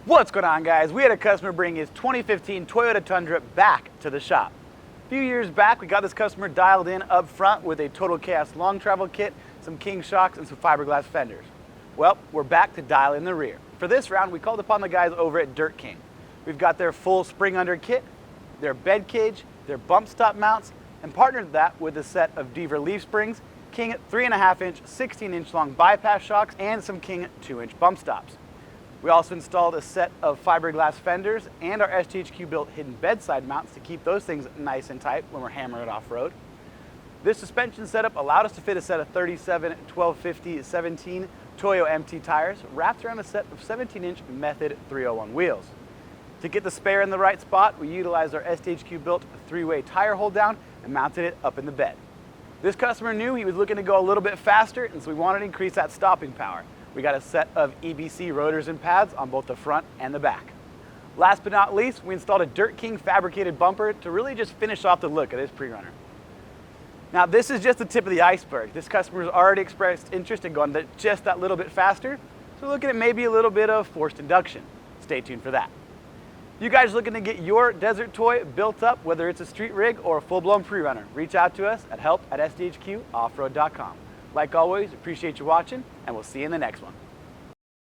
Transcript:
What's going on, guys? We had a customer bring his 2015 Toyota Tundra back to the shop. A few years back, we got this customer dialed in up front with a Total Chaos long travel kit, some King shocks, and some fiberglass fenders. Well, we're back to dial in the rear. For this round, we called upon the guys over at Dirt King. We've got their full spring under kit, their bed cage, their bump stop mounts, and partnered that with a set of Deaver Leaf Springs, King 3.5-inch, 16-inch long bypass shocks, and some King 2-inch bump stops. We also installed a set of fiberglass fenders and our SDHQ built hidden bedside mounts to keep those things nice and tight when we're hammering it off-road. This suspension setup allowed us to fit a set of 37 1250 17 Toyo MT tires wrapped around a set of 17-inch Method 301 wheels. To get the spare in the right spot, we utilized our SDHQ built 3-way tire hold down and mounted it up in the bed. This customer knew he was looking to go a little bit faster, and so we wanted to increase that stopping power. We got a set of EBC rotors and pads on both the front and the back. Last but not least, we installed a Dirt King fabricated bumper to really just finish off the look of this pre-runner. Now, this is just the tip of the iceberg. This customer has already expressed interest in going just that little bit faster, so we're looking at maybe a little bit of forced induction. Stay tuned for that. You guys looking to get your desert toy built up, whether it's a street rig or a full-blown pre-runner, reach out to us at help@sdhqoffroad.com. Like always, appreciate you watching, and we'll see you in the next one.